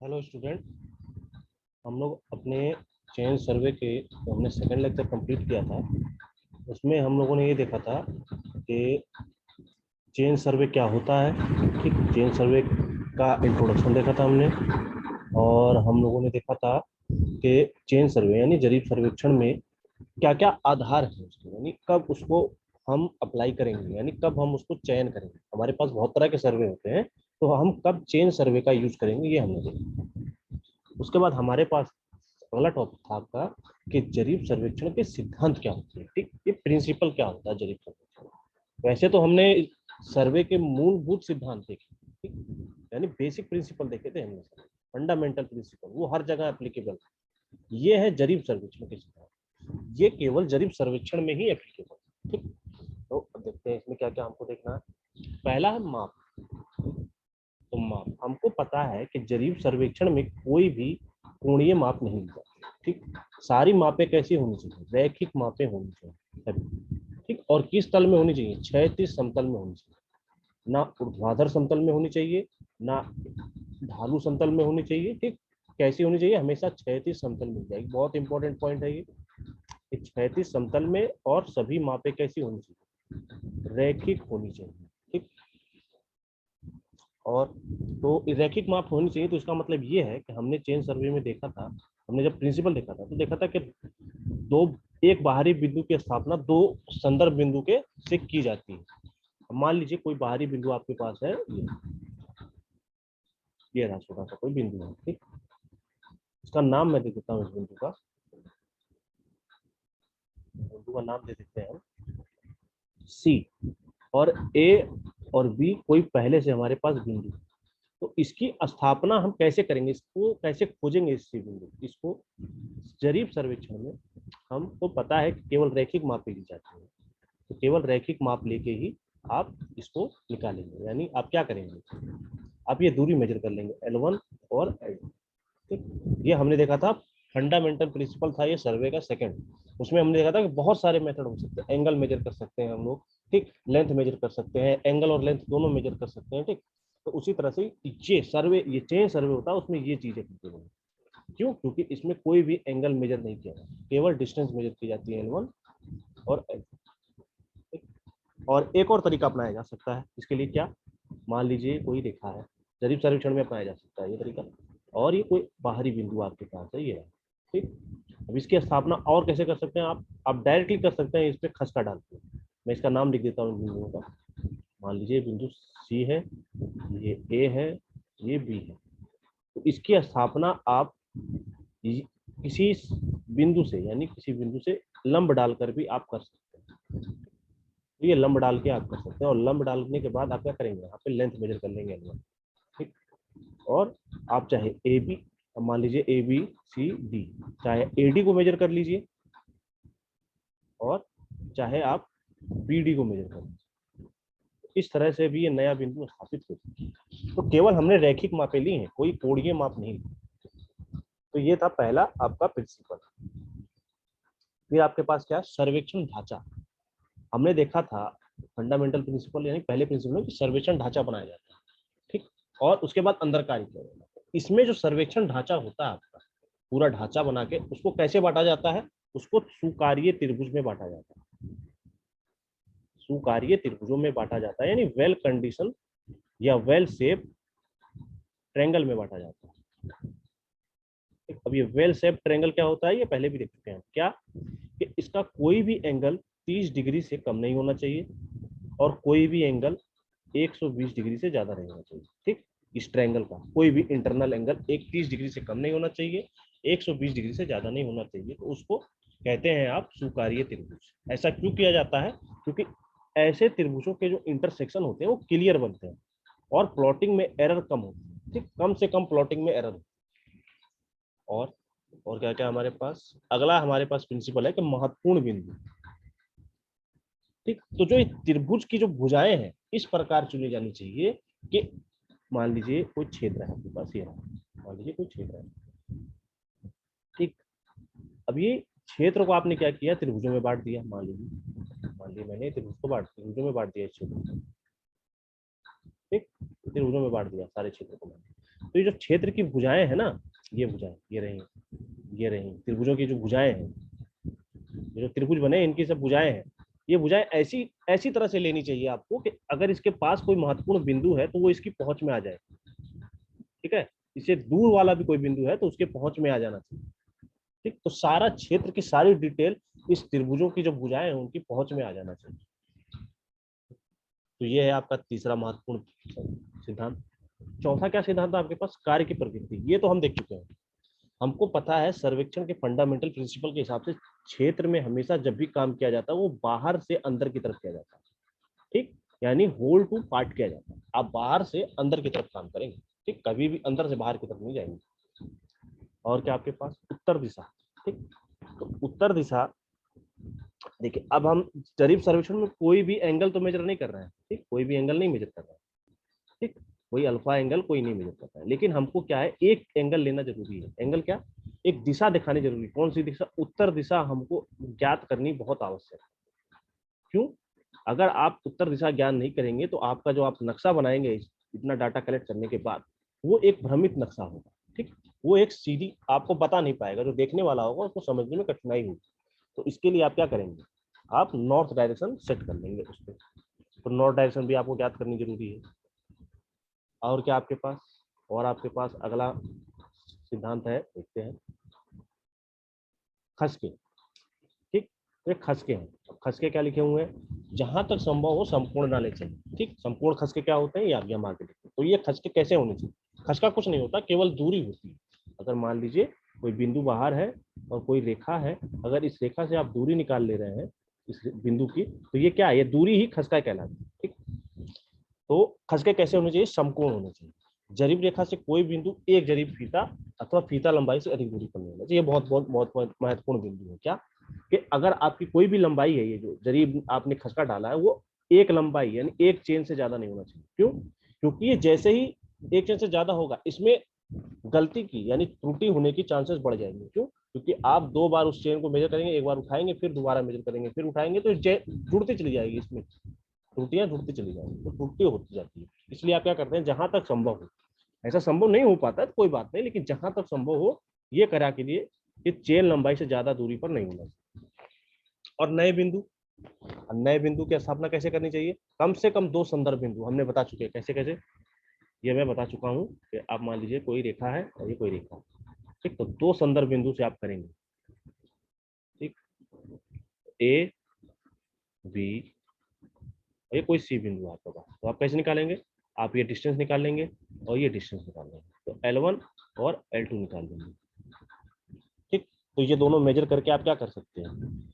Hello student. हम लोग अपने चेन सर्वे के हमने सेकंड लेक्चर कंप्लीट किया था। उसमें हम लोगों ने ये देखा था कि चेन सर्वे क्या होता है। ठीक, चेन सर्वे का इंट्रोडक्शन देखा था हमने। और हम लोगों ने देखा था कि चेन सर्वे यानी जरीब सर्वेक्षण में क्या क्या आधार है उसके, यानी कब उसको हम अप्लाई करेंगे, यानी कब हम उसको चयन करेंगे। हमारे पास बहुत तरह के सर्वे होते हैं, तो हम कब चेन सर्वे का यूज करेंगे ये हमने देखा। उसके बाद हमारे पास अगला टॉपिक था आपका कि जरीब सर्वेक्षण के सिद्धांत क्या होते हैं। ठीक, ये प्रिंसिपल क्या होता है जरीब सर्वेक्षण। वैसे तो हमने सर्वे के मूलभूत सिद्धांत देखे, ठीक, यानी बेसिक प्रिंसिपल देखे थे हमने, फंडामेंटल प्रिंसिपल, वो हर जगह एप्लीकेबल। ये है जरीब सर्वेक्षण के सिद्धांत, ये केवल जरीब सर्वेक्षण में ही एप्लीकेबल। ठीक, तो अब देखते हैं इसमें क्या क्या हमको देखना है। पहला है माप। तो माप हमको पता है कि जरीब सर्वेक्षण में कोई भी कोणीय माप नहीं लिया। ठीक, सारी मापें कैसी होनी चाहिए, रैखिक मापें होनी चाहिए। ठीक, और किस तल में होनी चाहिए, क्षैतिज समतल में होनी चाहिए, ना ऊर्ध्वाधर समतल में होनी चाहिए, ना ढालू समतल में होनी चाहिए। ठीक, कैसी होनी चाहिए, हमेशा क्षैतिज समतल मिल जाएगी। बहुत इंपॉर्टेंट पॉइंट है ये, क्षैतिज समतल में। और सभी मापें कैसी होनी चाहिए, रैखिक होनी चाहिए। ठीक, और तो रैखिक माप होनी चाहिए। तो इसका मतलब ये है कि हमने चेन सर्वे में देखा था, हमने जब प्रिंसिपल देखा था तो देखा था कि दो एक बाहरी बिंदु की स्थापना दो संदर्भ बिंदु के से की जाती है। मान लीजिए कोई बाहरी बिंदु आपके पास है, ये रहा छोटा सा कोई बिंदु है। ठीक, इसका नाम मैं दे देता हूँ, इस बिंदु का नाम दे देते हैं सी। और ए और बी कोई पहले से हमारे पास बिंदु। तो इसकी स्थापना हम कैसे करेंगे, इसको कैसे खोजेंगे इस बिंदु, इसको जरीब सर्वेक्षण में हमको पता है कि केवल रैखिक माप ली जाती है। तो केवल रैखिक माप लेके ही आप इसको निकालेंगे। यानी आप क्या करेंगे, आप ये दूरी मेजर कर लेंगे L1 और L2। ठीक, ये हमने देखा था फंडामेंटल प्रिंसिपल था ये सर्वे का सेकंड। उसमें हमने देखा था कि बहुत सारे मेथड हो सकते हैं। एंगल मेजर कर सकते हैं हम लोग, ठीक, लेंथ मेजर कर सकते हैं, एंगल और लेंथ दोनों मेजर कर सकते हैं। ठीक, तो उसी तरह से ये सर्वे, ये चेन सर्वे होता है, उसमें ये चीजें करते हैं। क्यों, क्योंकि इसमें कोई भी एंगल मेजर नहीं किया जाता, केवल डिस्टेंस मेजर की जाती है L1 और L2। और एक और तरीका अपनाया जा सकता है इसके लिए, क्या, मान लीजिए कोई रेखा है, जरीब सर्वेक्षण में अपनाया जा सकता है ये तरीका। और ये कोई बाहरी बिंदु आपके पास है, ये है। ठीक, अब इसकी स्थापना और कैसे कर सकते हैं आप डायरेक्टली कर सकते हैं इस पे खसका डाल के। मैं इसका नाम लिख देता हूँ बिंदुओं का। मान लीजिए बिंदु सी है, ये ए है, ये बी है। तो इसकी स्थापना आप किसी बिंदु से, यानी किसी बिंदु से लंब डालकर भी आप कर सकते हैं। तो ये लंब डाल के आप कर सकते हैं, और लंब डालने के बाद आप क्या करेंगे, यहाँ पे लेंथ मेजर कर लेंगे L1। ठीक, और आप चाहे ए बी, मान लीजिए ए बी सी डी, चाहे ए डी को मेजर कर लीजिए और चाहे आप बी डी को मेजर कर लीजिए। इस तरह से भी ये नया बिंदु स्थापित हो सकता है। तो केवल हमने रैखिक मापे ली हैं, कोई कोणीय माप नहीं। तो ये था पहला आपका प्रिंसिपल। फिर आपके पास क्या, सर्वेक्षण ढांचा। हमने देखा था फंडामेंटल प्रिंसिपल यानी पहले प्रिंसिपल में कि सर्वेक्षण ढांचा बनाया जाता है। ठीक, और उसके बाद अंदर कार्य किया जाता है। इसमें जो सर्वेक्षण ढांचा होता है आपका, पूरा ढांचा बना के उसको कैसे बांटा जाता है, उसको सुकार्य त्रिभुज में बांटा जाता है। सुकार्य त्रिभुजों में बांटा जाता है, यानी वेल कंडीशन या वेल शेप ट्रायंगल में बांटा जाता है। अब ये वेल शेप ट्रायंगल क्या होता है, ये पहले भी देख चुके हैं क्या, कि इसका कोई भी एंगल 30 डिग्री से कम नहीं होना चाहिए और कोई भी एंगल 120 डिग्री से ज्यादा नहीं होना चाहिए। ठीक, इस ट्रायंगल का कोई भी इंटरनल एंगल 30 डिग्री से कम नहीं होना चाहिए, 120 डिग्री से ज्यादा नहीं होना चाहिए। तो उसको कहते हैं आप सुकार्य त्रिभुज। ऐसा क्यों किया जाता है, क्योंकि ऐसे त्रिभुजों के जो इंटरसेक्शन होते हैं वो क्लियर बनते हैं और प्लॉटिंग में एरर कम होती है। ठीक, कम से कम प्लॉटिंग में एरर। और और क्या क्या हमारे पास, अगला हमारे पास प्रिंसिपल है कि महत्वपूर्ण बिंदु। ठीक, तो जो त्रिभुज की जो भुजाएं हैं इस प्रकार चुनी जानी चाहिए कि मान लीजिए कोई क्षेत्र है आपके पास, ये मान लीजिए कोई क्षेत्र है। ठीक, अब ये क्षेत्र को आपने क्या किया, त्रिभुजों में बांट दिया। मान लीजिए मैंने त्रिभुज को त्रिभुजों में बांट दिया इस क्षेत्र को। ठीक, त्रिभुजों में बांट दिया सारे क्षेत्र को मैंने। तो ये जो क्षेत्र की भुजाएं है ना, ये भुजाएं, ये रही त्रिभुजों की जो भुजाएं हैं, ये जो त्रिभुज बने हैं, इनकी सब भुजाएं हैं। ये भुजाएं ऐसी ऐसी तरह से लेनी चाहिए आपको कि अगर इसके पास कोई महत्वपूर्ण बिंदु है तो वो इसकी पहुंच में आ जाए। ठीक है, इससे दूर वाला भी कोई बिंदु है तो उसके पहुंच में आ जाना चाहिए। ठीक, तो सारा क्षेत्र की सारी डिटेल इस त्रिभुजों की जो भुजाएं हैं उनकी पहुंच में आ जाना चाहिए। तो ये है आपका तीसरा महत्वपूर्ण सिद्धांत। चौथा क्या सिद्धांत है आपके पास? कार्य की प्रकृति। ये तो हम देख चुके हैं। हमको पता है सर्वेक्षण के फंडामेंटल प्रिंसिपल के हिसाब से क्षेत्र में हमेशा जब भी काम किया जाता है वो बाहर से अंदर की तरफ किया जाता है। ठीक, यानी होल टू पार्ट किया जाता है। आप बाहर से अंदर की तरफ काम करेंगे। ठीक, कभी भी अंदर से बाहर की तरफ नहीं जाएंगे। और क्या आपके पास? उत्तर दिशा। ठीक, तो उत्तर दिशा देखिए, अब हम जरीब सर्वेक्षण में कोई भी एंगल तो मेजर नहीं कर रहे हैं। ठीक, कोई भी एंगल नहीं मेजर कर रहे हैं। ठीक, कोई अल्फा एंगल कोई नहीं मेजर करता है, लेकिन हमको क्या है, एक एंगल लेना जरूरी है। एंगल क्या? एक दिशा दिखानी जरूरी है। कौन सी दिशा? उत्तर दिशा हमको ज्ञात करनी बहुत आवश्यक है। क्यों? अगर आप उत्तर दिशा ज्ञान नहीं करेंगे तो आपका जो आप नक्शा बनाएंगे इतना डाटा कलेक्ट करने के बाद, वो एक भ्रमित नक्शा होगा। ठीक, वो एक सीधी आपको बता नहीं पाएगा, जो देखने वाला होगा उसको समझने में कठिनाई होगी। तो इसके लिए आप क्या करेंगे, आप नॉर्थ डायरेक्शन सेट कर लेंगे उस पर। तो नॉर्थ डायरेक्शन भी आपको ज्ञात करनी जरूरी है। और क्या आपके पास? और आपके पास अगला सिद्धांत है, देखते हैं, खसके। ठीक, ये खसके हैं। अब खसके क्या लिखे हुए हैं? जहां तक संभव हो संपूर्ण ना ले चलें। ठीक, संपूर्ण खसके क्या होते हैं ये आप यहाँ मार्केट। तो ये खसके कैसे होने चाहिए? खसका कुछ नहीं होता, केवल दूरी होती है। अगर मान लीजिए कोई बिंदु बाहर है और कोई रेखा है, अगर इस रेखा से आप दूरी निकाल ले रहे हैं इस बिंदु की, तो ये क्या है? ये दूरी ही खसका कहलाती है। ठीक, तो खसके कैसे होने चाहिए? समकोण होने चाहिए। जरीब रेखा से कोई बिंदु एक जरीब फीता अथवा फीता लंबाई से अधिक दूरी पर नहीं होना चाहिए। ये बहुत बहुत बहुत महत्वपूर्ण बिंदु है। क्या कि अगर आपकी कोई भी लंबाई है, ये जो जरीब आपने खसका डाला है वो एक लंबाई यानी एक चेन से ज्यादा नहीं होना चाहिए। क्यों? क्योंकि ये जैसे ही एक चेन से ज्यादा होगा, इसमें गलती की यानी त्रुटि होने की चांसेस बढ़ जाएंगे। क्यों? क्योंकि आप दो बार उस चेन को मेजर करेंगे, एक बार उठाएंगे फिर दोबारा मेजर करेंगे फिर उठाएंगे, तो जुड़ती चली जाएगी, इसमें त्रुटियां जुड़ती चली जाएंगी, तो त्रुटि होती जाती है। इसलिए आप क्या करते हैं, जहां तक संभव हो, ऐसा संभव नहीं हो पाता है तो कोई बात नहीं, लेकिन जहां तक संभव हो ये करा के लिए कि चेन लंबाई से ज्यादा दूरी पर नहीं होना। और नए बिंदु की स्थापना कैसे करनी चाहिए? कम से कम दो संदर्भ बिंदु हमने बता चुके हैं। कैसे कैसे ये मैं बता चुका हूँ कि आप मान लीजिए कोई रेखा है और ये कोई रेखा है। ठीक, तो दो संदर्भ बिंदु से आप करेंगे। ठीक, ए बी, ये कोई सी बिंदु आपके पास, तो आप कैसे निकालेंगे? आप ये डिस्टेंस निकाल लेंगे और ये डिस्टेंस निकाल लेंगे, तो L1 और L2 निकाल लेंगे। ठीक, तो ये दोनों मेजर करके आप क्या कर सकते हैं,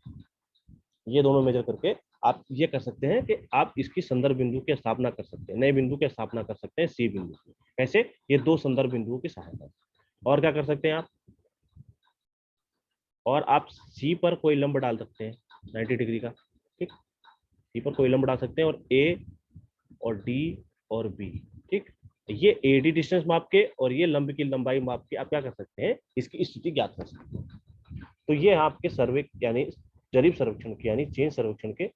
ये दोनों मेजर करके आप ये कर सकते हैं कि आप इसकी संदर्भ बिंदु की स्थापना कर सकते हैं, नए बिंदु की स्थापना कर सकते हैं सी बिंदु की। कैसे? ये दो संदर्भ बिंदुओं की सहायता से। और क्या कर सकते हैं आप? और आप सी पर कोई लंब डाल सकते हैं 90 डिग्री का। ठीक, सी पर कोई लंब डाल सकते हैं और ए और डी और बी। ठीक, ये एडी डिस्टेंस माप के और ये लंब की लंबाई माप के आप क्या कर सकते हैं, इसकी स्थिति ज्ञात कर सकते हैं। तो ये आपके सर्वे यानी जरीब सर्वेक्षण के यानी चेन सर्वेक्षण के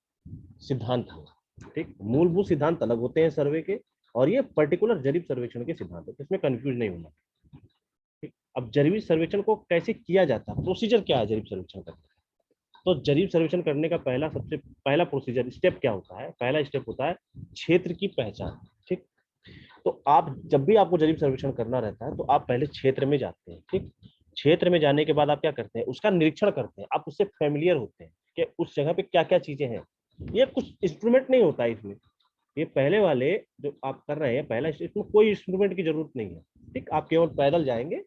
सिद्धांत हैं। ठीक, मूलभूत सिद्धांत अलग होते हैं सर्वे के, और ये पर्टिकुलर जरीब सर्वेक्षण के सिद्धांत है, इसमें कंफ्यूज नहीं होना। ठीक, अब जरीब सर्वेक्षण को कैसे किया जाता है, प्रोसीजर क्या है जरीब सर्वेक्षण का? तो जरीब सर्वेक्षण करने का सबसे पहला प्रोसीजर स्टेप क्या होता है? पहला स्टेप होता है क्षेत्र की पहचान। ठीक, तो आप जब भी आपको जरीब सर्वेक्षण करना रहता है तो आप पहले क्षेत्र में जाते हैं। ठीक, क्षेत्र में जाने के बाद आप क्या करते हैं, उसका निरीक्षण करते हैं, आप उससे फेमिलियर होते हैं कि उस जगह पे क्या क्या चीजें हैं। ये कुछ इंस्ट्रूमेंट नहीं होता है इसमें, ये पहले वाले जो आप कर रहे हैं पहला, इसमें कोई इंस्ट्रूमेंट की जरूरत नहीं है। ठीक, आप केवल पैदल जाएंगे,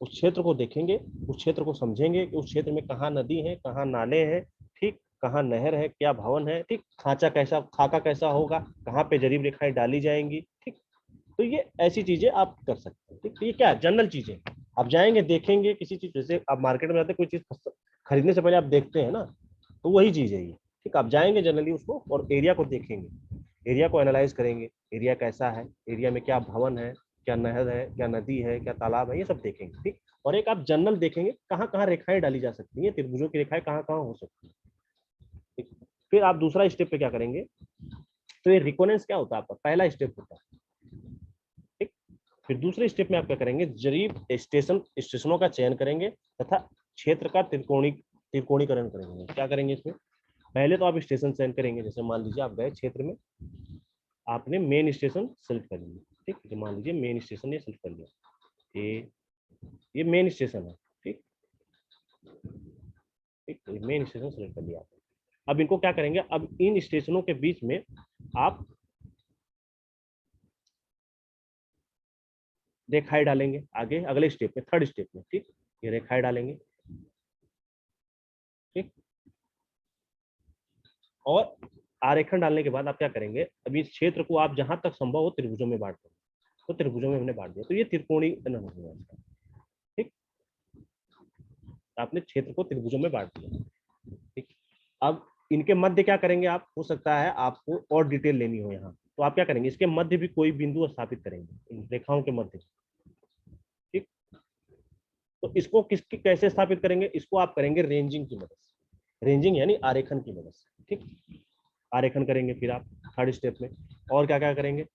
उस क्षेत्र को देखेंगे, उस क्षेत्र को समझेंगे कि उस क्षेत्र में कहाँ नदी है, कहाँ नाले हैं, ठीक, कहाँ नहर है, क्या भवन है, ठीक, खाका कैसा होगा, कहाँ पे जरीब रेखाएं डाली जाएंगी। ठीक, तो ये ऐसी चीजें आप कर सकते हैं। ठीक, तो ये क्या है, जनरल चीजें। आप जाएंगे देखेंगे किसी चीज, जैसे आप मार्केट में जाते कोई चीज खरीदने से पहले आप देखते हैं ना, तो वही चीज है ये। ठीक, आप जाएंगे जनरली उसको और एरिया को देखेंगे, एरिया को एनालाइज करेंगे, एरिया कैसा है, एरिया में क्या भवन है, क्या नहर है, क्या नदी है, क्या तालाब है, ये सब देखेंगे। ठीक, और एक आप जनरल देखेंगे कहाँ कहाँ रेखाएं डाली जा सकती हैं, त्रिभुजों की रेखाएं कहाँ कहाँ हो सकती है। ठीक, फिर आप दूसरा स्टेप पे क्या करेंगे, तो ये रिकोनेंस क्या होता है आपका पहला स्टेप होता है। ठीक, फिर दूसरे स्टेप में आप क्या करेंगे, जरीब स्टेशनों का चयन करेंगे तथा क्षेत्र का त्रिकोणीकरण करेंगे। क्या करेंगे इसमें, पहले तो आप स्टेशन चयन करेंगे, जैसे मान लीजिए आप गए क्षेत्र में, आपने मेन स्टेशन सेलेक्ट कर लिया, ठीक, तो मान लीजिए मेन स्टेशन ये सेलेक्ट कर लिया, ये मेन स्टेशन है, ठीक ठीक, तो मेन स्टेशन सेलेक्ट कर लिया आपने। अब इनको क्या करेंगे, अब इन स्टेशनों के बीच में आप रेखाएं डालेंगे, आगे अगले स्टेप में, थर्ड स्टेप में, ठीक, ये रेखाएं डालेंगे, ठीक। और आरेखन डालने के बाद आप क्या करेंगे, अभी इस क्षेत्र को आप जहां तक संभव हो त्रिभुजों में बांट देंगे, तो त्रिभुजों में हमने बांट दिया, तो ये त्रिकोणीय हो गया, ठीक, आपने क्षेत्र को त्रिभुजों में बांट दिया, ठीक। अब इनके मध्य क्या करेंगे आप, हो सकता है आपको और डिटेल लेनी हो यहाँ, तो आप क्या करेंगे, इसके मध्य भी कोई बिंदु स्थापित करेंगे, इन रेखाओं के मध्य, ठीक। तो इसको किसकी कैसे स्थापित करेंगे, इसको आप करेंगे रेंजिंग की मदद से, रेंजिंग यानी आरेखन की मदद से, ठीक, आरेखन करेंगे। फिर आप थर्ड स्टेप में और क्या क्या करेंगे,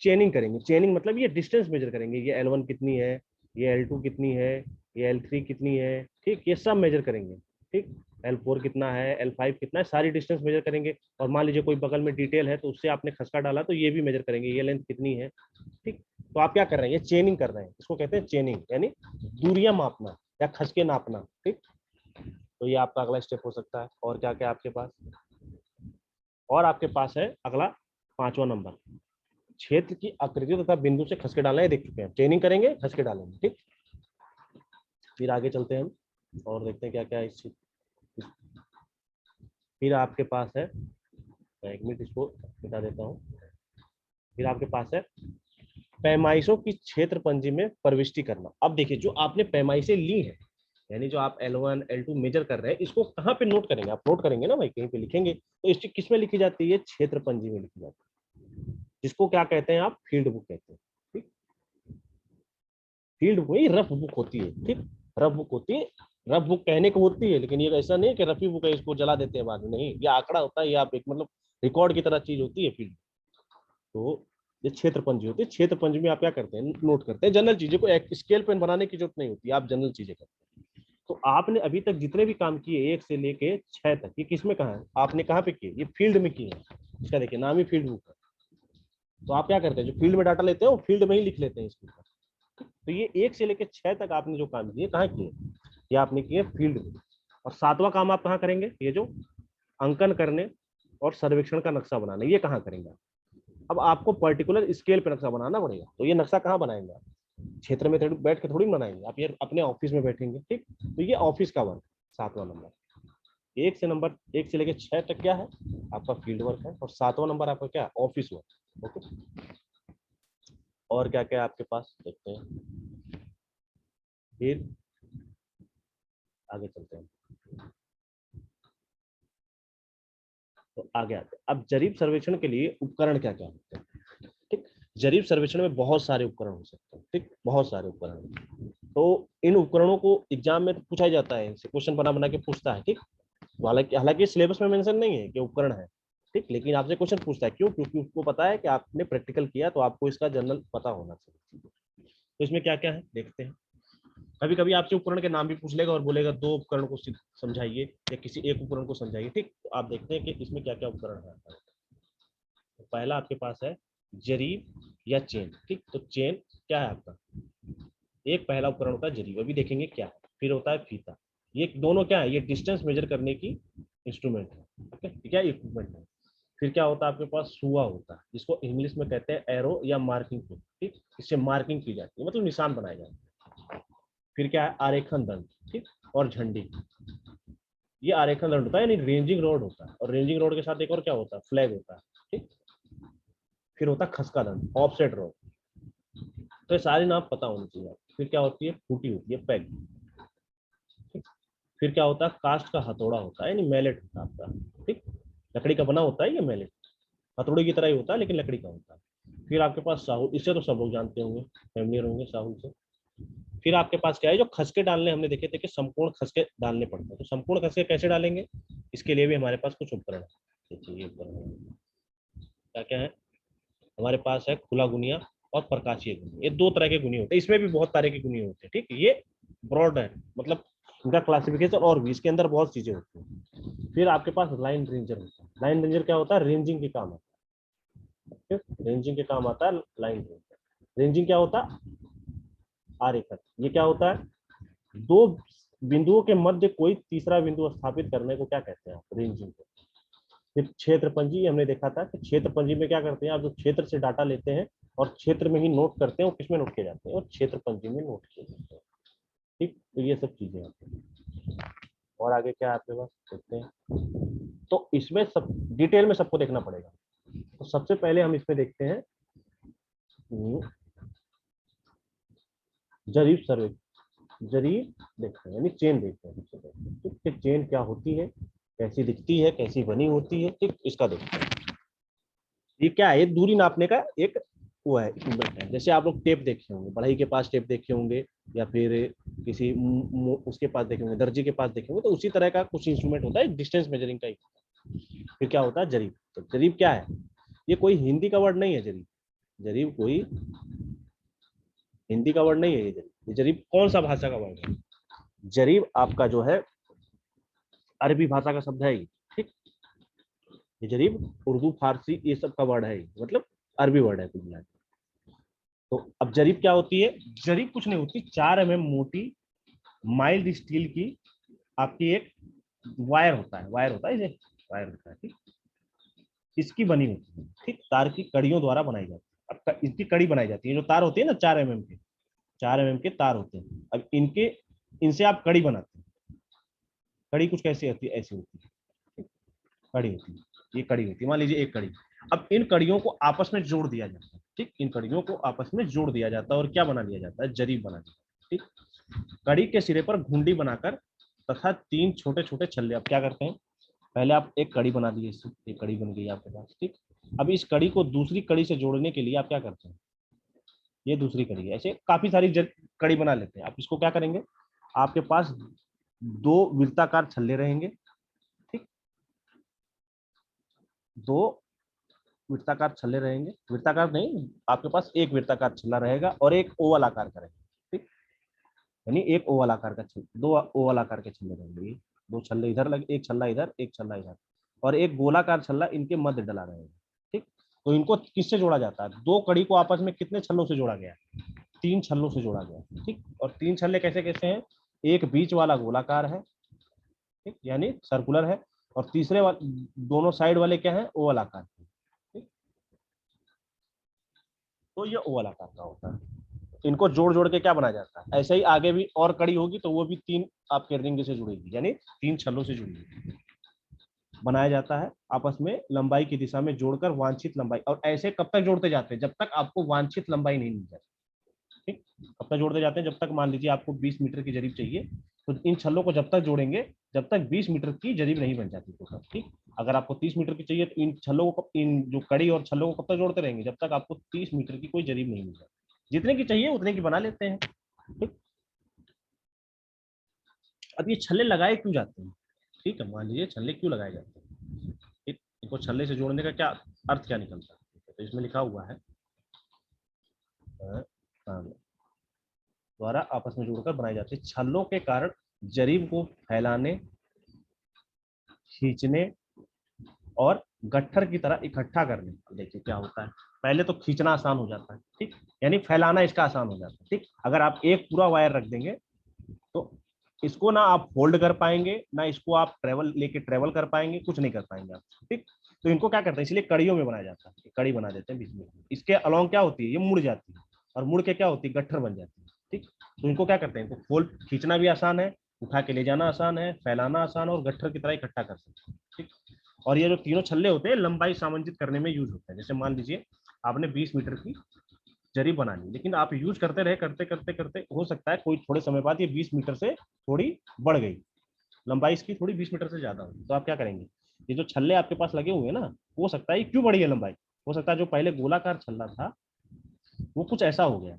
चेनिंग करेंगे। चेनिंग मतलब ये डिस्टेंस मेजर करेंगे, ये L1 कितनी है, ये L2 कितनी है, ये L3 कितनी है, ठीक, ये सब मेजर करेंगे, ठीक, L4 कितना है, L5 कितना है, सारी डिस्टेंस मेजर करेंगे। और मान लीजिए कोई बगल में डिटेल है तो उससे आपने खसका डाला तो ये भी मेजर करेंगे, ये लेंथ कितनी है, ठीक। तो आप क्या कर रहे हैं, ये चेनिंग कर रहे हैं, इसको कहते हैं चेनिंग, यानी दूरियां मापना या खसके नापना, ठीक। तो ये आपका अगला स्टेप हो सकता है। और क्या क्या आपके पास, और आपके पास है अगला 5वां नंबर, क्षेत्र की आकृति तथा बिंदु से खसके डालना, है देख चुके हैं, ट्रेनिंग करेंगे, खसके डालेंगे, ठीक। फिर आगे चलते हैं हम और देखते हैं क्या क्या है इस चीज। फिर आपके पास है, एक मिनट इसको मिटा देता हूँ। फिर आपके पास है पैमाइशों की क्षेत्र पंजी में प्रविष्टि करना। अब देखिए, जो आपने पैमाइशें ली है, यानी जो आप L1 L2 मेजर कर रहे हैं, इसको कहाँ पे नोट करेंगे, आप नोट करेंगे ना भाई, कहीं पे लिखेंगे, तो इसकी किस में लिखी जाती है, क्षेत्र पंजी में लिखी जाती है, जिसको क्या कहते हैं आप, फील्ड बुक कहते हैं, ठीक। फील्ड बुक रफ बुक होती है, ठीक, रफ बुक होती है, रफ बुक कहने को होती है, लेकिन ये ऐसा नहीं है कि रफी बुक है इसको जला देते हैं बाद में, नहीं, ये आंकड़ा होता है, ये आप एक मतलब रिकॉर्ड की तरह चीज होती है फील्ड। तो ये क्षेत्र पंजी होती है, क्षेत्र पंजी में आप क्या करते हैं, नोट करते हैं जनरल चीजें को, एक स्केल पेन बनाने की जरूरत नहीं होती, आप जनरल चीजें करते हैं। तो आपने अभी तक जितने भी काम किए 1 से लेके 6 तक, ये किस में कहा है, आपने कहाँ पे किए, ये फील्ड में किए हैं, इसका देखिए नाम ही फील्ड बुक है। तो आप क्या करते हैं, जो फील्ड में डाटा लेते हैं वो फील्ड में ही लिख लेते हैं इसके ऊपर। तो ये 1 से लेके 6 तक आपने जो काम किए कहाँ किए, ये आपने किए फील्ड में। और 7वां काम आप कहाँ करेंगे, ये जो अंकन करने और सर्वेक्षण का नक्शा बनाना, ये कहाँ करेंगे। अब आपको पर्टिकुलर स्केल पे नक्शा बनाना पड़ेगा, तो ये नक्शा कहाँ बनाएंगे आप, क्षेत्र में बैठ के थोड़ी बनाएंगे आप, ये अपने ऑफिस में बैठेंगे, ठीक। तो ये ऑफिस का वर्क 7वां नंबर। 1 से लेके 6 तक क्या है आपका फील्ड वर्क है, और 7वां नंबर आपका क्या, ऑफिस वर्क, ओके। और क्या क्या आपके पास देखते हैं, फिर आगे चलते हैं। तो आगे आते हैं, अब जरीब सर्वेक्षण के लिए उपकरण क्या क्या होते हैं, ठीक। जरीब सर्वेक्षण में बहुत सारे उपकरण हो सकते हैं, ठीक, बहुत सारे उपकरण। तो इन उपकरणों को एग्जाम में पूछा जाता है, क्वेश्चन बना के पूछता है, ठीक। हालांकि हालांकि सिलेबस में मेंशन नहीं है कि उपकरण है, ठीक, लेकिन आपसे क्वेश्चन पूछता है, क्यों, क्योंकि उसको पता है कि आपने प्रैक्टिकल किया, तो आपको इसका जनरल पता होना चाहिए। तो इसमें क्या क्या है देखते हैं। कभी कभी आपसे उपकरण के नाम भी पूछ लेगा और बोलेगा 2 उपकरण को समझाइए या किसी एक उपकरण को समझाइए, ठीक। तो आप देखते हैं कि इसमें क्या क्या उपकरण है। तो पहला आपके पास है जरीब या चेन, ठीक। तो चेन क्या है आपका, एक पहला उपकरण होता है जरीब, अभी देखेंगे क्या है। फिर होता है फीता, ये दोनों क्या है, ये डिस्टेंस मेजर करने की इंस्ट्रूमेंट है, ओके, क्या इक्विपमेंट है। फिर क्या होता है आपके पास, सुआ होता है, जिसको इंग्लिश में कहते हैं एरो या मार्किंग टूल, ठीक। इससे मार्किंग की जाती है, मतलब निशान बनाए जाते हैं। फिर क्या है, आरेखन दंड, ठीक, और झंडी। ये आरेखन दंड होता है, यानी रेंजिंग रोड होता है, और रेंजिंग रोड के साथ एक और क्या होता है, फ्लैग होता है, ठीक। फिर होता है खसका दंड, ऑफसेट रोड। तो ये सारे नाम पता होने चाहिए। फिर क्या होती है, फूटी होती है, पैग। फिर क्या होता है, कास्ट का हथौड़ा होता है, यानी मैलेट होता है आपका, ठीक। लकड़ी का बना होता है ये मैलेट, हथौड़े की तरह ही होता है लेकिन लकड़ी का होता है। फिर आपके पास साहुल, इससे तो सब लोग जानते होंगे, फैमिलियर होंगे साहुल से। फिर आपके पास क्या है, जो खसके डालने हमने देखे थे कि संपूर्ण खसके डालने पड़ते हैं, तो संपूर्ण खसके कैसे डालेंगे, इसके लिए भी हमारे पास कुछ उपकरण है। ये उपकरण क्या क्या है, हमारे पास है खुला गुनिया, और प्रकाशीय गुणी, ये दो तरह के गुणी होते हैं। इसमें भी बहुत तरह के गुणी होते हैं, ठीक है। ये ब्रॉड है, मतलब इनका क्लासिफिकेशन और भी, इसके अंदर बहुत चीजें होती हैं। फिर आपके पास लाइन रेंजर होता है। लाइन रेंजर क्या होता है? रेंजिंग के काम आता है, रेंजिंग के काम आता है लाइन रेंजर। रेंजिंग क्या होता है? आरेखन। ये क्या होता है? दो बिंदुओं के मध्य कोई तीसरा बिंदु स्थापित करने को क्या कहते हैं? रेंजिंग को। फिर क्षेत्र पंजी, हमने देखा था कि क्षेत्र पंजी में क्या करते हैं, आप जो क्षेत्र से डाटा लेते हैं और क्षेत्र में ही नोट करते हैं, वो किसमें नोट किए जाते हैं? और क्षेत्र पंजी में नोट किए जाते हैं, ठीक। तो ये सब चीजें आती हैं। और आगे क्या है आपके पास, देखते हैं। तो इसमें सब डिटेल में सबको देखना पड़ेगा। तो सबसे पहले हम इसमें देखते हैं जरीब सर्वे। जरीब देखते हैं यानी चेन देखते हैं सबसे पहले, ठीक। चेन क्या होती है, कैसी दिखती है, कैसी बनी होती है, ठीक, इसका देखते हैं। ये क्या है? दूरी नापने का एक वो है, इंस्ट्रूमेंट है। जैसे आप लोग टेप देखे होंगे, बढ़ई के पास टेप देखे होंगे, या फिर किसी उसके पास देखे होंगे, दर्जी के पास देखे होंगे, तो उसी तरह का कुछ इंस्ट्रूमेंट होता है, डिस्टेंस मेजरिंग का ही। फिर क्या होता है? जरीब। तो जरीब क्या है? ये कोई हिंदी का वर्ड नहीं है। जरीब, जरीब कोई हिंदी का वर्ड नहीं है। ये जरीब कौन सा भाषा का वर्ड है? जरीब आपका जो है अरबी भाषा का शब्द है ये, ठीक। ये जरीब उर्दू फारसी ये सब का वर्ड है, मतलब अरबी वर्ड है कुल मिला के। तो अब जरीब क्या होती है? जरीब कुछ नहीं होती, 4 mm मोटी माइल्ड स्टील की आपकी एक वायर होता है, वायर होता है, इसे वायर होता है, ठीक। इसकी बनी होती है, ठीक। तार की कड़ियों द्वारा बनाई जाती है। अब इसकी कड़ी बनाई जाती है, जो तार होती है ना 4 mm के, 4 mm के तार होते हैं। अब इनके इनसे आप कड़ी बनाते हैं। कड़ी कुछ कैसी होती है? ऐसी होती है, कड़ी होती है। ये कड़ी होती है, मान लीजिए एक कड़ी। अब इन कड़ियों को आपस में जोड़ दिया जाता है, ठीक। इन कड़ियों को आपस में जोड़ दिया जाता है और क्या बना दिया जाता है? जरीब बना दिया जाता है, ठीक। कड़ी के सिरे पर घुंडी बनाकर तथा 3 छोटे छोटे छल्ले, अब क्या करते हैं? पहले आप एक कड़ी बना दिए, इससे एक कड़ी बन गई आपके पास, ठीक। अब इस कड़ी को दूसरी कड़ी से जोड़ने के लिए आप क्या करते हैं? ये दूसरी कड़ी है, ऐसे काफी सारी कड़ी बना लेते हैं। आप इसको क्या करेंगे? आपके पास 2 वृत्ताकार छल्ले रहेंगे, ठीक। 2 वृत्ताकार छल्ले रहेंगे, वृत्ताकार नहीं, आपके पास एक वृत्ताकार छल्ला रहेगा और एक ओवल आकार का रहेगा, ठीक। यानी एक ओवल आकार का छल्ला, 2 ओवल आकार के छल्ले रहेंगे। 2 छल्ले इधर लगे, एक छल्ला इधर, एक छल्ला इधर, और एक गोलाकार छल्ला इनके मध्य डला रहेगा, ठीक। तो इनको किससे जोड़ा जाता है? 2 कड़ी को आपस में कितने छल्लों से जोड़ा गया? 3 छल्लों से जोड़ा गया, ठीक। और 3 छल्ले कैसे कैसे हैं? एक बीच वाला गोलाकार है, ठीक, यानी सर्कुलर है, और तीसरे वाले दोनों साइड वाले क्या है? ओवल आकार के, ठीक। तो ये ओवल आकार का होता है। इनको जोड़ जोड़ के क्या बनाया जाता है? ऐसे ही आगे भी और कड़ी होगी तो वो भी 3 आपके रिंग से जुड़ेगी, यानी 3 छल्लों से जुड़ेगी। बनाया जाता है आपस में लंबाई की दिशा में जोड़कर वांछित लंबाई। और ऐसे कब तक जोड़ते जाते हैं? जब तक आपको वांछित लंबाई नहीं मिल जाती, ठीक। कब तक जोड़ते जाते हैं? जब तक मान लीजिए आपको 20 मीटर की जरीब चाहिए, तो इन छल्लों को जब तक जोड़ेंगे जब तक 20 मीटर की जरीब नहीं बन जाती, तो ठीक। अगर आपको 30 मीटर की चाहिए तो इन छल्लों को, इन जो कड़ी और छल्लों को कब तक जोड़ते रहेंगे? जब तक आपको 30 मीटर की कोई जरीब नहीं मिल जाती। जितने की चाहिए उतने की बना लेते हैं, ठीक। अब ये छल्ले लगाए क्यों जाते हैं? ठीक है, मान लीजिए छल्ले क्यों लगाए जाते हैं, ठीक। इनको छल्ले से जोड़ने का क्या अर्थ क्या निकलता है? तो इसमें लिखा हुआ है द्वारा आपस में जोड़कर बनाई जाती है। छल्लों के कारण जरीब को फैलाने, खींचने और गट्ठर की तरह इकट्ठा करने। देखिए क्या होता है, पहले तो खींचना आसान हो जाता है, ठीक। यानी फैलाना इसका आसान हो जाता है, ठीक। अगर आप एक पूरा वायर रख देंगे तो इसको ना आप फोल्ड कर पाएंगे, ना इसको आप ट्रेवल कर पाएंगे, कुछ नहीं कर पाएंगे आप, ठीक। तो इनको क्या करते हैं? इसलिए कड़ियों में बनाया जाता है, कड़ी बना देते हैं बीच में। इसके अलोंग क्या होती है? ये मुड़ जाती है, और मुड़ के क्या होती है? गट्ठर बन जाती है, ठीक। तो इनको क्या करते हैं? इनको फोल्ड, खींचना भी आसान है, उठा के ले जाना आसान है, फैलाना आसान है, और गट्ठर की तरह इकट्ठा कर सकते हैं, ठीक। और ये जो तीनों छल्ले होते हैं लंबाई सामंजित करने में यूज होते हैं। जैसे मान लीजिए आपने 20 मीटर की जरी बना ली, लेकिन आप यूज करते रहे, करते करते करते हो सकता है कोई थोड़े समय बाद ये 20 मीटर से थोड़ी बढ़ गई, लंबाई इसकी थोड़ी 20 मीटर से ज्यादा हुई, तो आप क्या करेंगे? ये जो छल्ले आपके पास लगे हुए हैं ना, हो सकता है क्यों बढ़ी है लंबाई, हो सकता है जो पहले गोलाकार छल्ला था वो कुछ ऐसा हो गया,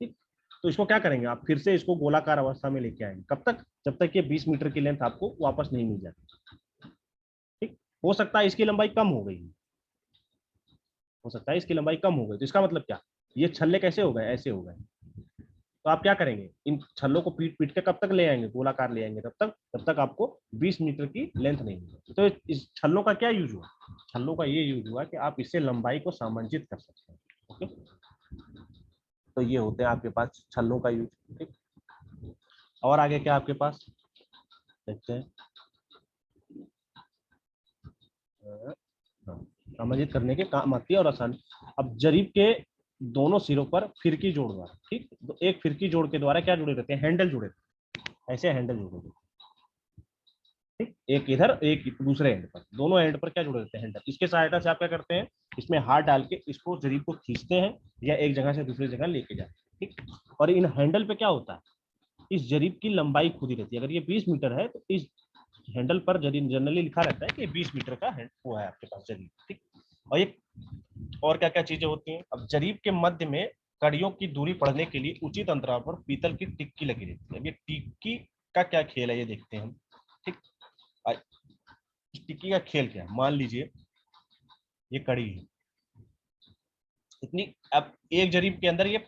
ठीक। तो इसको क्या करेंगे? आप फिर से इसको गोलाकार अवस्था में लेके आएंगे। कब तक? जब तक ये 20 मीटर की लेंथ आपको वापस नहीं मिल जाती, ठीक। हो सकता है इसकी लंबाई कम हो गई, हो सकता है इसकी लंबाई कम हो गई, तो इसका मतलब क्या, ये छल्ले कैसे हो गए, ऐसे हो गए। तो आप क्या करेंगे, इन छल्लों को पीट पीट के कब तक ले आएंगे, गोलाकार ले आएंगे, तब तक आपको 20 मीटर की लेंथ नहीं मिलेगी। तो इस छल्लों का क्या यूज हुआ, छल्लों का ये यूज हुआ कि आप इससे लंबाई को सामंजित कर सकते हैं। ओके, तो ये होते हैं आपके पास छल्लों का यूज। ठीक, और आगे क्या आपके पास देखते हैं, सामंजित करने के काम आती है और आसान। अब जरीब के दोनों सिरों पर फिरकी जोड़ द्वारा, ठीक, तो एक फिरकी जोड़ के द्वारा क्या जुड़े रहते हैं, हैंडल जुड़े रहते हैं, ऐसे हैंडल जुड़े रहते हैं। ठीक, एक इधर एक दूसरे एंड पर, दोनों एंड पर क्या जुड़े रहते हैं, हैंडल। इसके सहायता से आप क्या करते हैं, इसमें हाथ डाल के इसको जरीब को खींचते हैं या एक जगह से दूसरी जगह लेके जाते हैं। ठीक, और इन हैंडल पे क्या होता है, इस जरीब की लंबाई खुद ही रहती है। अगर ये 20 मीटर है तो इस हैंडल पर जनरली लिखा रहता है कि 20 मीटर का वो है आपके पास जरीब। ठीक, और ये और क्या क्या चीजें होती हैं, अब जरीब के मध्य में कड़ियों की दूरी पढ़ने के लिए उचित अंतराल पर पीतल की टिक्की लगी रहती है। ये टिक्की का क्या खेल है ये देखते हैं हम। ठीक, इस टिक्की का खेल क्या है, मान लीजिए ये कड़ी है इतनी, अब एक जरीब के अंदर ये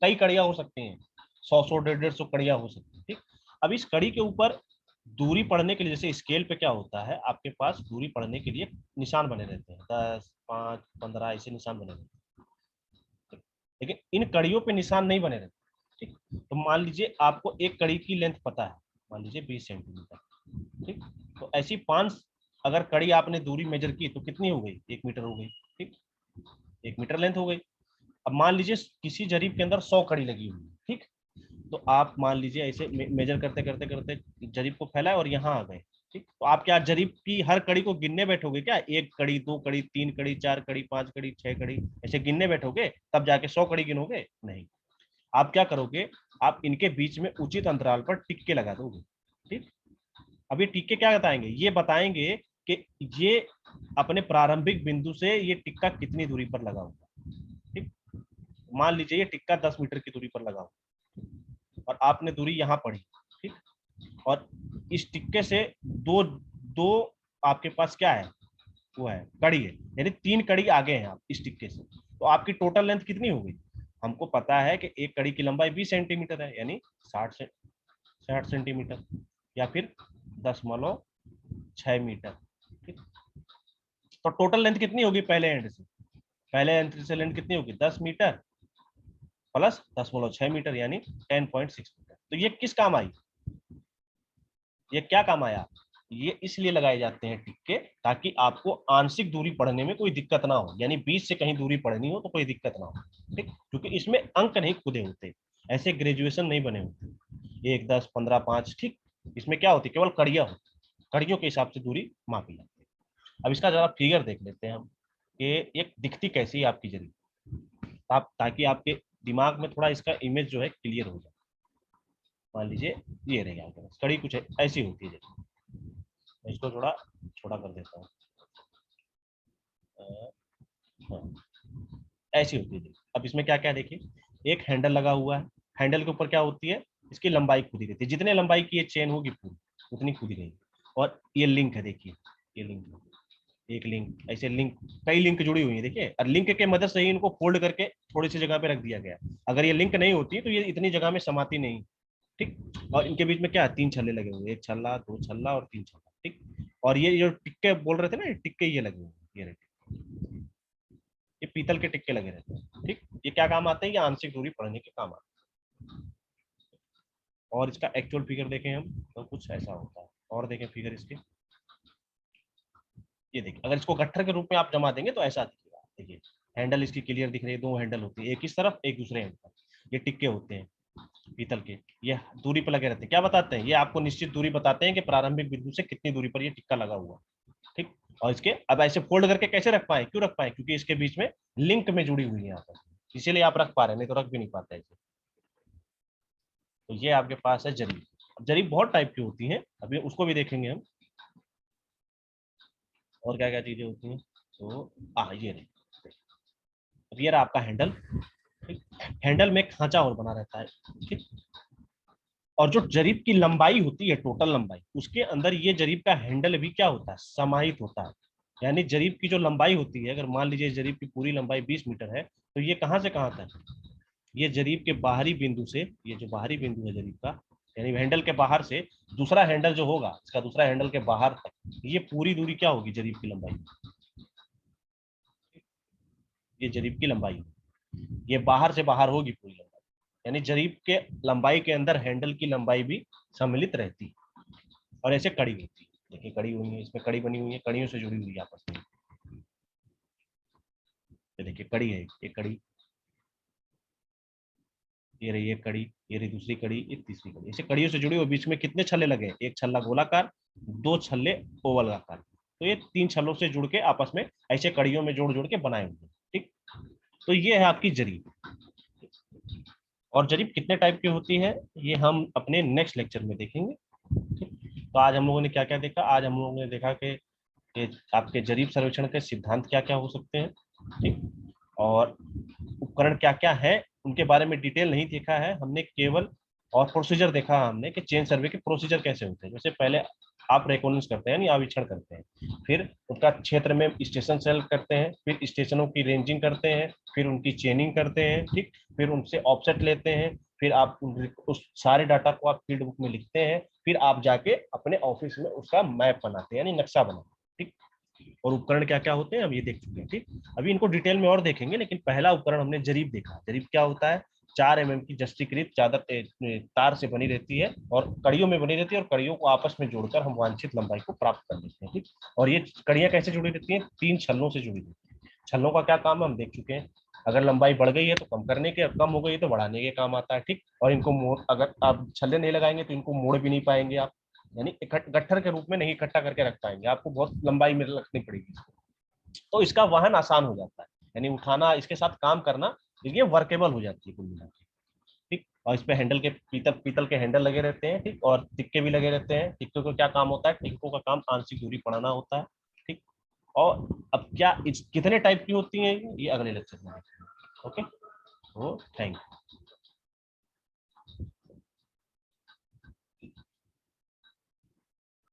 कई कड़ियां हो सकती हैं, 100 150 कड़ियां हो सकती हैं। ठीक, अब इस कड़ी के ऊपर दूरी पढ़ने के लिए, जैसे स्केल पे क्या होता है आपके पास, दूरी पढ़ने के लिए निशान बने रहते हैं, 10 5 15 ऐसे निशान बने रहते हैं। लेकिन इन कड़ियों पे निशान नहीं बने रहते। ठीक, तो मान लीजिए आपको एक कड़ी की लेंथ पता है, मान लीजिए 20 सेंटीमीटर। ठीक, तो ऐसी 5 अगर कड़ी आपने दूरी मेजर की तो कितनी हो गई, 1 मीटर हो गई। ठीक, 1 मीटर लेंथ हो गई। अब मान लीजिए किसी जरीब के अंदर 100 कड़ी लगी हुई है। ठीक, तो आप मान लीजिए ऐसे मेजर करते करते करते जरीब को फैलाए और यहाँ आ गए। ठीक, तो आप क्या जरीब की हर कड़ी को गिनने बैठोगे क्या, 1 कड़ी 2 कड़ी 3 कड़ी 4 कड़ी 5 कड़ी 6 कड़ी ऐसे गिनने बैठोगे तब जाके 100 कड़ी गिनोगे, नहीं। आप क्या करोगे, आप इनके बीच में उचित अंतराल पर टिक्के लगा दोगे। ठीक, अब ये टिक्के क्या बताएंगे, ये बताएंगे कि ये अपने प्रारंभिक बिंदु से ये टिक्का कितनी दूरी पर लगा होगा। ठीक, मान लीजिए ये टिक्का 10 मीटर की दूरी पर लगा हो और आपने दूरी यहाँ पढ़ी। ठीक, और इस टिक्के से दो दो आपके पास क्या है, वो है कड़ी है, यानी 3 कड़ी आगे हैं आप इस टिक्के से, तो आपकी टोटल लेंथ कितनी होगी, हमको पता है कि एक कड़ी की लंबाई 20 सेंटीमीटर है, यानी 60 सेंटीमीटर या फिर 10.6 मीटर। ठीक, तो टोटल लेंथ कितनी होगी पहले एंड से, पहले एंड से लेंथ कितनी होगी, 10 मीटर प्लस 10.6 मीटर यानी 10.6 मीटर। तो ये किस काम आई, ये क्या काम आया, ये इसलिए लगाए जाते हैं टिक्के ताकि आपको आंशिक दूरी पढ़ने में कोई दिक्कत ना हो, यानी 20 से कहीं दूरी पढ़नी हो तो कोई दिक्कत ना हो। ठीक, क्योंकि इसमें अंक नहीं खुदे होते, ऐसे ग्रेजुएशन नहीं बने होते 1 10 15 5। ठीक, इसमें क्या होती है, केवल कड़ियां होती, कड़ियों के हिसाब से दूरी मापी जाती है। अब इसका जरा फिगर देख लेते हैं हम कि एक दिखती कैसी है आपकी जरी, ताकि आपके दिमाग में थोड़ा इसका इमेज जो है क्लियर हो जाए। मान लीजिए ये रही आपके पास कड़ी कुछ ऐसी होती है, मैं इसको थोड़ा छोटा कर देता हूँ। हाँ, ऐसी होती है। अब इसमें क्या क्या देखिए, एक हैंडल लगा हुआ है, हैंडल के ऊपर क्या होती है, इसकी लंबाई खुदी रहती है, जितने लंबाई की ये चेन होगी पूरी उतनी खुदी रहेगी। और ये लिंक है, देखिए ये लिंक, एक लिंक, ऐसे लिंक कई लिंक जुड़ी हुई है देखिए, और लिंक के मदद से ही इनको फोल्ड करके थोड़ी सी जगह पे रख दिया गया। अगर ये लिंक नहीं होती तो ये इतनी जगह में समाती नहीं। ठीक, और इनके बीच में क्या है, 3 छल्ले लगे हुए, एक छल्ला 2 छल्ला और 3 छल्ला। ठीक, और ये जो टिक्के बोल रहे थे ना, टिक्के ये लगे हुए, ये रहे, ये पीतल के टिक्के लगे रहते हैं। ठीक, ये क्या काम आते हैं, ये आंशिक दूरी पढ़ने के काम आते हैं। और इसका एक्चुअल फिगर देखें हम तो कुछ ऐसा होता है, और देखें फिगर इसके, ये देखिए अगर इसको गट्ठर के रूप में आप जमा देंगे तो ऐसा दिखेगा। देखिए हैंडल इसकी क्लियर दिख रही है, 2 हैंडल होती है, एक इस तरफ एक दूसरे हैंड पर, ये टिक्के होते हैं पीतल के, ये दूरी पर लगे रहते हैं। क्या बताते हैं, ये आपको निश्चित दूरी बताते हैं कि प्रारंभिक बिंदु से कितनी दूरी पर ये टिक्का लगा हुआ। ठीक, और इसके अब ऐसे फोल्ड करके कैसे रख पाए, क्यों रख पाए, क्योंकि इसके बीच में लिंक में जुड़ी हुई है यहाँ पर, इसीलिए आप रख पा रहे हैं, नहीं तो रख भी नहीं पाते ऐसे। तो ये आपके पास है जरीब। अब जरीब बहुत टाइप की होती है, अभी उसको भी देखेंगे हम, और क्या क्या चीजें होती हैं। तो ये रही, अब ये रहा आपका हैंडल। ठीक, हैंडल में खांचा और बना रहता है। ठीक, और जो जरीब की लंबाई होती है, टोटल लंबाई, उसके अंदर ये जरीब का हैंडल भी क्या होता है, समाहित होता है। यानी जरीब की जो लंबाई होती है, अगर मान लीजिए जरीब की पूरी लंबाई 20 मीटर है, तो ये कहाँ से कहाँ तक, ये जरीब के बाहरी बिंदु से, ये जो बाहरी बिंदु है जरीब का, यानी हैंडल के बाहर से दूसरा हैंडल जो होगा, इसका दूसरा हैंडल के बाहर तक, ये पूरी दूरी क्या होगी जरीब की लंबाई, ये जरीब की लंबाई, ये बाहर से बाहर होगी पूरी लंबाई, यानी जरीब के लंबाई के अंदर हैंडल की लंबाई भी सम्मिलित रहती है। और ऐसे कड़ी होती है, देखिए कड़ी हुई है, इसमें कड़ी बनी हुई है, कड़ियों से जुड़ी हुई है आपस में। ये देखिए कड़ी है, ये कड़ी, ये रही एक कड़ी, ये रही दूसरी कड़ी, ये तीसरी कड़ी, ऐसे कड़ियों से जुड़ी हुई, बीच में कितने छल्ले लगे हैं, एक छल्ला गोलाकार, दो छल्ले ओवल आकार, तो ये 3 छल्लों से जुड़ के आपस में ऐसे कड़ियों में जोड़ जोड़ के बनाए हुए, ठीक। तो ये है आपकी जरीब। और जरीब कितने टाइप की होती है, ये हम अपने नेक्स्ट लेक्चर में देखेंगे, ठीक। तो आज हम लोगों ने क्या क्या देखा, आज हम लोगों ने देखा कि आपके जरीब सर्वेक्षण के सिद्धांत क्या क्या हो सकते हैं, ठीक, और उपकरण क्या क्या है उनके बारे में डिटेल नहीं देखा है हमने, केवल और प्रोसीजर देखा हमने कि चेन सर्वे के प्रोसीजर कैसे होते हैं। जैसे पहले आप रेकोनेंस करते हैं, आविक्षण करते हैं, फिर उनका क्षेत्र में स्टेशन सेलेक्ट करते हैं, फिर स्टेशनों की रेंजिंग करते हैं, फिर उनकी चेनिंग करते हैं, ठीक, फिर उनसे ऑफसेट लेते हैं, फिर आप उस सारे डाटा को आप फील्ड बुक में लिखते हैं, फिर आप जाके अपने ऑफिस में उसका मैप बनाते हैं, यानी नक्शा बनाते हैं, ठीक। और उपकरण क्या क्या होते हैं हम ये देख चुके हैं, ठीक। अभी इनको डिटेल में और देखेंगे, लेकिन पहला उपकरण हमने जरीब देखा। जरीब क्या होता है, 4 mm की जस्तीकृत चादर तार से बनी रहती है और कड़ियों में बनी रहती है, और कड़ियों को आपस में जोड़कर हम वांछित लंबाई को प्राप्त कर लेते हैं, ठीक। और ये कड़ियां कैसे जुड़ी रहती हैं, 3 छल्लों से जुड़ी रहती है। छल्लों का क्या काम है हम देख चुके हैं, अगर लंबाई बढ़ गई है तो कम करने के, कम हो गई है तो बढ़ाने के काम आता है, ठीक। और इनको मोड़, अगर आप छल्ले नहीं लगाएंगे तो इनको मोड़ भी नहीं पाएंगे आप, यानी गट्ठर के रूप में नहीं इकट्ठा करके रख पाएंगे, आपको बहुत लंबाई में रखनी पड़ेगी। तो इसका वहन आसान हो जाता है, यानी उठाना, इसके साथ काम करना, ये वर्केबल हो जाती है कुल मिला के, ठीक। और इस पे हैंडल के पीतल पीतल के हैंडल लगे रहते हैं, ठीक, और टिक्के भी लगे रहते हैं। टिक्के को क्या काम होता है, टिक्कों का काम आंशिक दूरी पढ़ाना होता है, ठीक। और अब क्या कितने टाइप की होती हैं ये अगले लेक्चर में, ओके। तो थैंक यू।